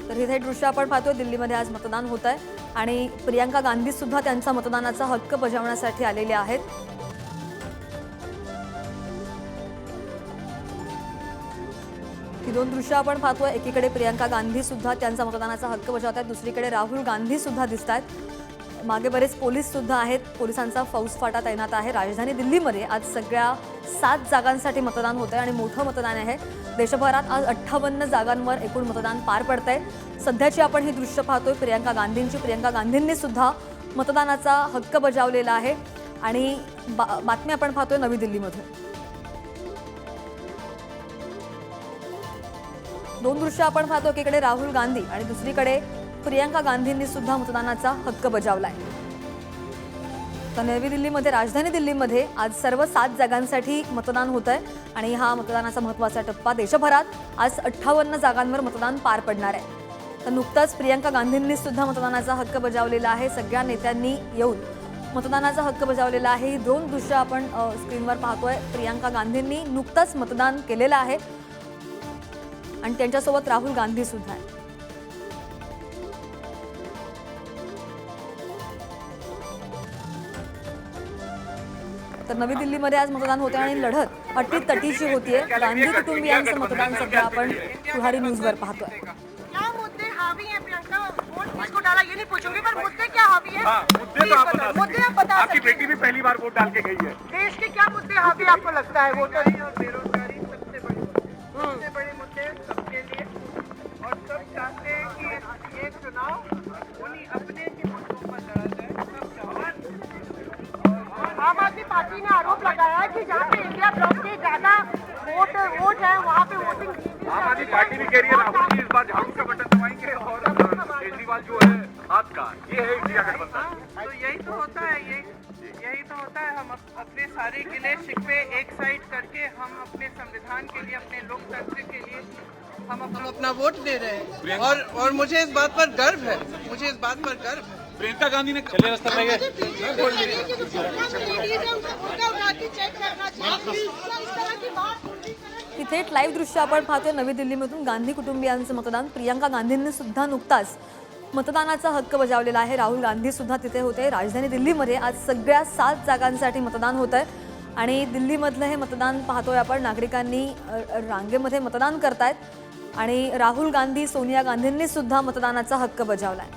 तर हे दृश्य आपण पाहतोय, दिल्लीमध्ये आज मतदान होत आहे आणि प्रियंका गांधी सुद्धा त्यांचा मतदानाचा हक्क बजावण्यासाठी आलेले आहेत। ही दोन दृश्य आपण पाहतोय, एकीकडे प्रियंका गांधी सुद्धा त्यांचा मतदानाचा हक्क बजावतात, दुसरीकडे राहुल गांधी सुद्धा दिसतात। मागे बरेच पोलीस सुद्धा आहेत, पोलिसांचा फौजफाटा तैनात आहे। राजधानी दिल्लीमध्ये आज सगळ्या 7 जागांसाठी मतदान होत आहे आणि मोठं मतदान आहे। देशभरात आज 58 जागांवर एकूण मतदान पार पडतंय। सध्याची आपण ही दृश्य पाहतोय प्रियंका गांधींनी सुद्धा मतदानाचा हक्क बजावलेला आहे आणि बातमी आपण पाहतोय नवी दिल्लीमध्ये। दोन दृश्य आपण पाहतो, एकीकडे राहुल गांधी आणि दुसरीकडे प्रियंका गांधींनी सुद्धा मतदानाचा हक्क बजावलाय। तर नवी दिल्लीमध्ये, राजधानी दिल्लीमध्ये आज सर्व 7 जागांसाठी मतदान होत आहे आणि हा मतदानाचा महत्त्वाचा टप्पा। देशभरात आज 58 जागांवर मतदान पार पडणार आहे। तर नुकताच प्रियंका गांधींनी सुद्धा मतदानाचा हक्क बजावलेला आहे। सगळ्या नेत्यांनी येऊन मतदानाचा हक्क बजावलेला आहे। ही दोन दृश्य आपण स्क्रीनवर पाहतोय। प्रियंका गांधींनी नुकताच मतदान केलेलं आहे आणि त्यांच्यासोबत राहुल गांधी सुद्धा आहे। तर नवी दिल्लीमध्ये आज मतदान होते आणि लढत अटीतटीची होतीये। गांधी कुटुंबियांचं मतदान सध्या आपण पुढारी न्यूजवर पाहतोय। क्या मुद्दे हावी हैं प्रियंका? वोट किसको डाला ये नहीं पूछूंगी, पर मुद्दे क्या हावी हैं? हाँ, मुद्दे तो आप बता मुद्दे आप बता आपकी बेटी भी पहली बार वोट डाल के गई है। देश के क्या मुद्दे हावी आपको लगता है? वोटर बेरोजगारी सबसे बड़े मुद्दे सबके लिए, और सब चाहते हैं कि ये चुनाव उन्हीं अपने के मुद्दों पर लड़ा जाए। सब चाहते हैं। आम आदमी पार्टी ने आरोप लगाया है कि जहाँ पे इंडिया ब्लॉक के ज्यादा वोट है वहाँ पे वोटिंग। आम आदमी पार्टी भी कह रही है राहुल जी इस बार झाड़ू का बटन दबाएंगे और केजरीवाल जो है हाथ का, ये है इंडिया गठबंधन। तो यही तो होता है, यही तो होता है। हम अपने सारे गिले शिकवे एक साइड करके हम अपने संविधान के लिए, अपने लोकतंत्र के लिए हम अपना वोट दे रहे हैं। और मुझे इस बात पर गर्व है, मुझे इस बात पर गर्व है। प्रियंका गांधी ने चले रास्ते पे गए। ही थेट लाईव्ह दृश्य आपण पाहतोय नवी दिल्लीमधून। गांधी कुटुंबियांचं मतदान, प्रियंका गांधींनी सुद्धा नुकताच मतदानाचा हक्क बजावलेला आहे। राहुल गांधी सुद्धा तिथे होते। राजधानी दिल्लीमध्ये आज सगळ्या 7 जागांसाठी मतदान होत आहे आणि दिल्लीमधलं हे मतदान पाहतोय आपण। नागरिकांनी रांगेमध्ये मतदान करतायत आणि राहुल गांधी, सोनिया गांधींनी सुद्धा मतदानाचा हक्क बजावलाय।